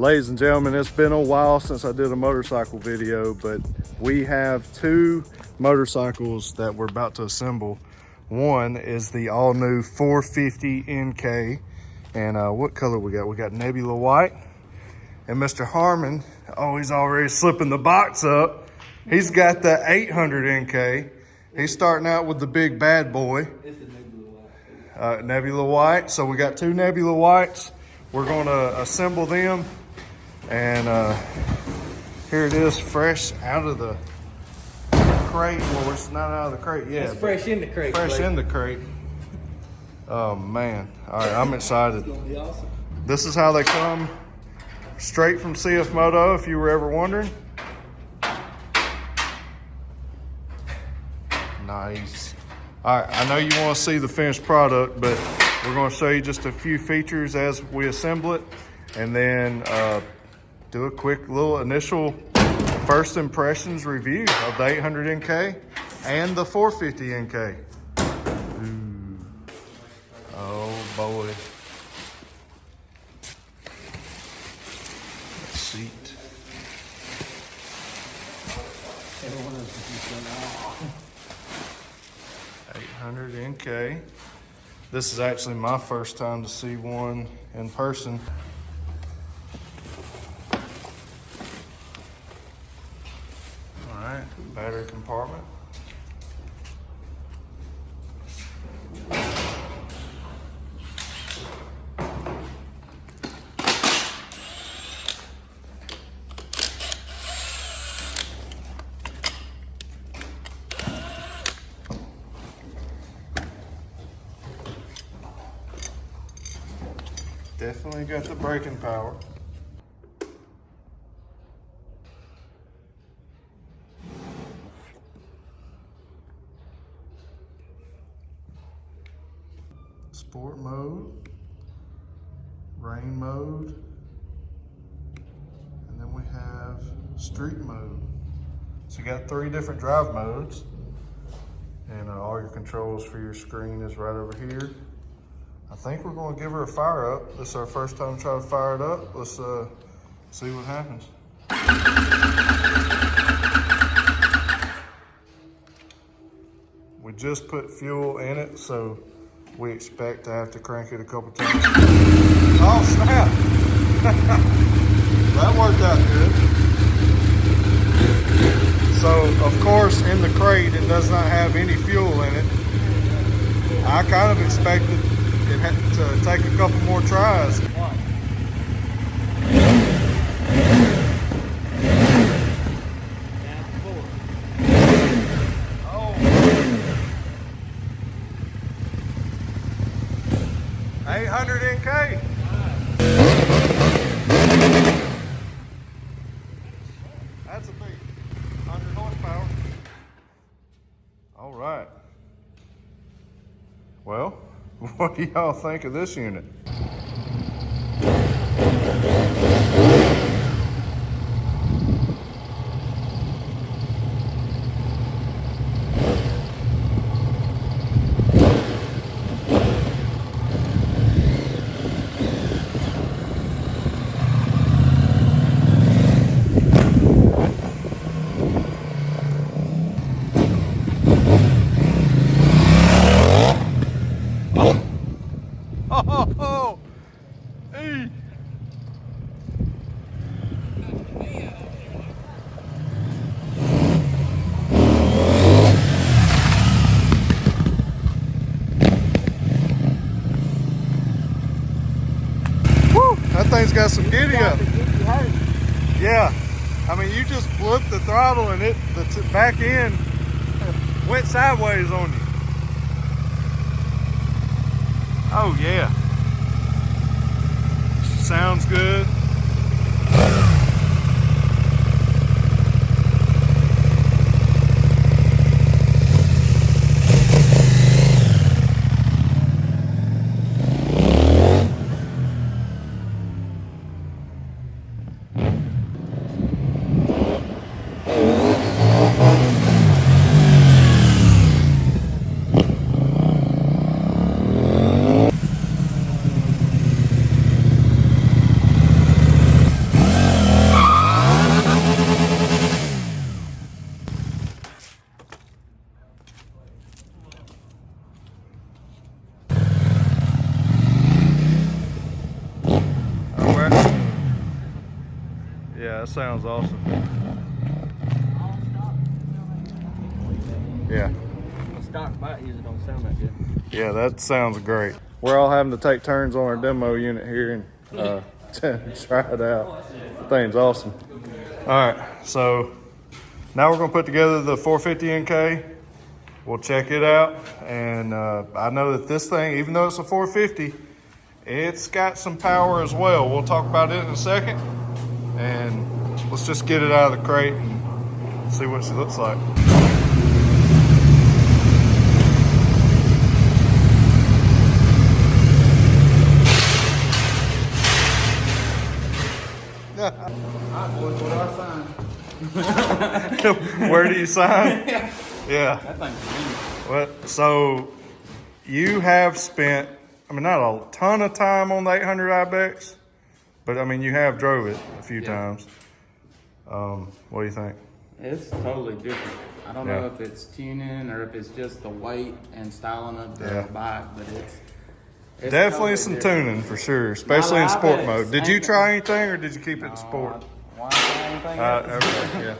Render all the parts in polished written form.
Ladies and gentlemen, it's been a while since I did a motorcycle video, but we have two motorcycles that we're about to assemble. One is the all-new 450NK, and what color we got? We got Nebula White. And Mr. Harmon, oh, he's already slipping the box up. He's got the 800NK. He's starting out with the big bad boy. It's a Nebula White. Nebula White. So we got two Nebula Whites. We're going to assemble them. And here it is, fresh out of the crate. Well, it's not out of the crate yet. It's fresh in the crate. Fresh in the crate. Oh, man. All right, I'm excited. It's going to be awesome. This is how they come, straight from CFMOTO, if you were ever wondering. Nice. All right, I know you want to see the finished product, but we're going to show you just a few features as we assemble it, and then do a quick little initial first impressions review of the 800NK and the 450NK. Ooh. Oh boy. Seat. 800NK. This is actually my first time to see one in person. All right, battery compartment. Definitely got the braking power. Sport mode, rain mode, and then we have street mode. So you got 3 different drive modes, and all your controls for your screen is right over here. I think we're going to give her a fire up. This is our first time trying to fire it up. Let's see what happens. We just put fuel in it, so we expect to have to crank it a couple times. Oh, snap! That worked out good. So, of course, in the crate, it does not have any fuel in it. I kind of expected it had to take a couple more tries. Oh. 800NK. That's a big 100 horsepower. All right. Well, what do y'all think of this unit? Oh, hey. Woo, that thing's got some giddy up. Yeah, I mean, you just flipped the throttle and the back end went sideways on you. Oh yeah. Sounds good. That sounds awesome. Yeah. The stock bike usually don't sound that good. Yeah, that sounds great. We're all having to take turns on our demo unit here and try it out. The thing's awesome. All right, so now we're gonna put together the 450NK. We'll check it out, and I know that this thing, even though it's a 450, it's got some power as well. We'll talk about it in a second, and let's just get it out of the crate and see what she looks like. Where do you sign? Yeah. That thing's Well, so you have spent, I mean, not a ton of time on the 800 IBEX, but I mean, you have drove it a few times. What do you think? It's totally different. I don't know if it's tuning or if it's just the weight and styling of the bike, but it's definitely totally some different. tuning for sure, especially in sport mode. Did you try anything or did you keep it in sport? Why anything else? Okay, yeah.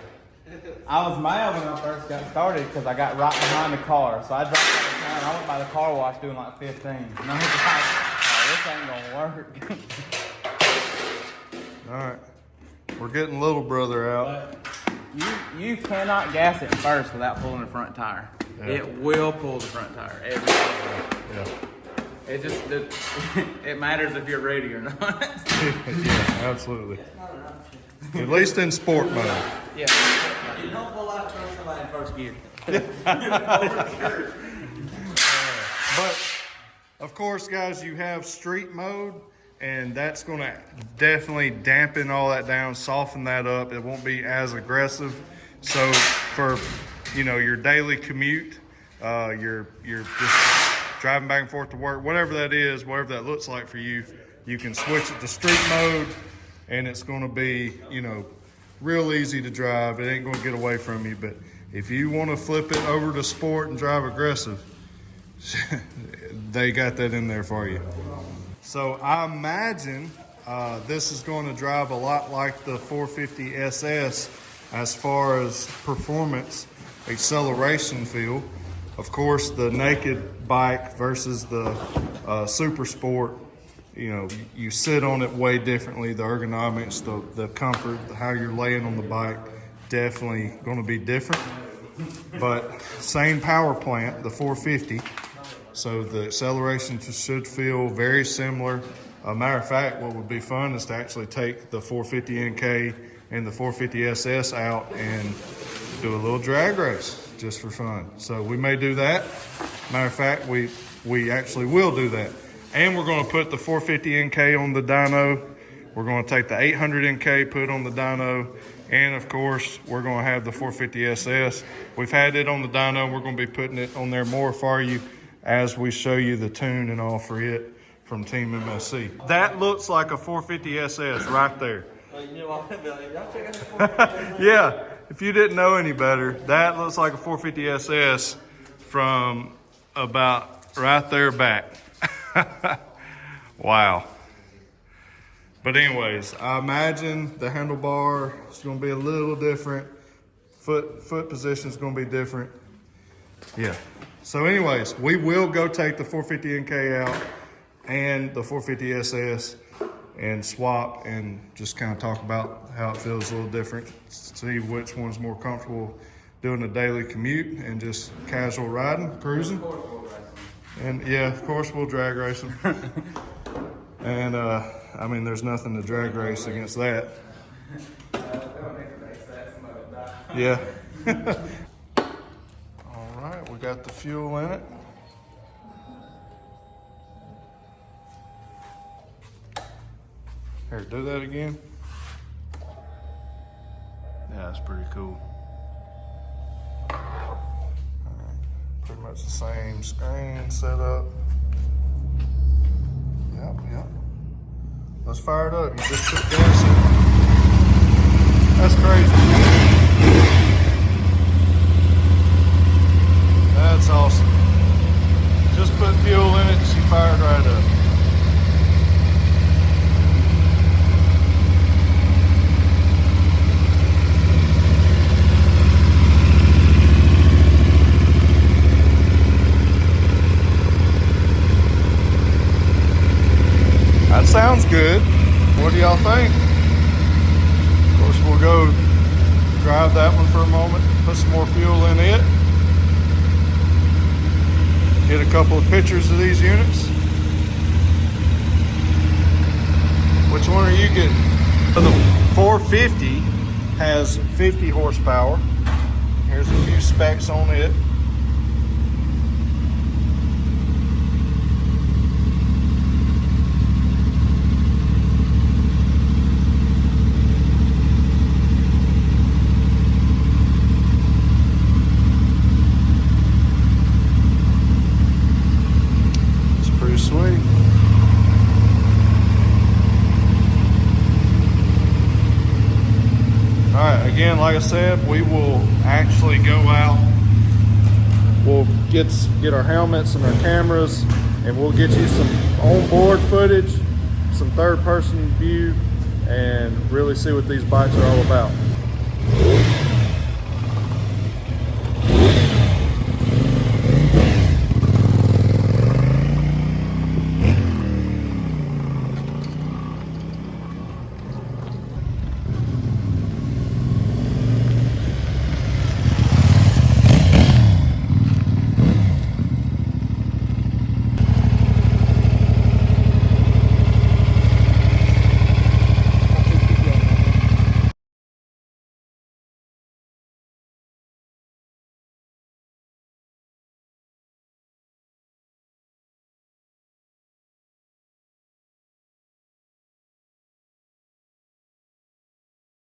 I was mad when I first got started because I got right behind the car. So I dropped out of town. I went by the car wash doing like 15. And I was like, oh, this ain't gonna work. All right. We're getting little brother out. But you cannot gas it first without pulling the front tire. Yeah. It will pull the front tire every time. Yeah. It matters if you're ready or not. Yeah, absolutely. At least in sport mode. Yeah. You don't pull out somebody in first gear. But of course, guys, you have street mode, and that's going to definitely dampen all that down, soften that up. It won't be as aggressive. So for your daily commute, you're just driving back and forth to work, whatever that is, whatever that looks like for you, you can switch it to street mode, and it's going to be real easy to drive. It ain't going to get away from you. But if you want to flip it over to sport and drive aggressive, they got that in there for you. So I imagine this is going to drive a lot like the 450 SS as far as performance, acceleration feel. Of course, the naked bike versus the super sport, you sit on it way differently. The ergonomics, the comfort, how you're laying on the bike, definitely going to be different. But same power plant, the 450. So the acceleration should feel very similar. Matter of fact, what would be fun is to actually take the 450NK and the 450 SS out and do a little drag race just for fun. So we may do that. Matter of fact, we actually will do that. And we're going to put the 450NK on the dyno. We're going to take the 800NK, put on the dyno. And of course, we're going to have the 450 SS. We've had it on the dyno. We're going to be putting it on there more for you as we show you the tune and all for it from Team MSC. That looks like a 450 SS right there. Yeah, if you didn't know any better, that looks like a 450 SS from about right there back. Wow. But anyways, I imagine the handlebar is going to be a little different. Foot position is going to be different. Yeah. So anyways, we will go take the 450NK out and the 450 SS and swap and just kind of talk about how it feels a little different. See which one's more comfortable doing a daily commute and just casual riding, cruising. And yeah, of course we'll drag race them. And I mean, there's nothing to drag race against that. Yeah. All right, we got the fuel in it. Here, do that again. Yeah, that's pretty cool. Pretty much the same screen setup. Yep. Let's fire it up. You just put gas in. That's crazy. That's awesome. Just put fuel in it, she fired right up. y'all think. Of course, we'll go drive that one for a moment, put some more fuel in it, get a couple of pictures of these units. Which one are you getting? The 450 has 50 horsepower. Here's a few specs on it. It's pretty sweet. All right, again, like I said, we will actually go out. We'll get our helmets and our cameras, and we'll get you some onboard footage, some third-person view, and really see what these bikes are all about.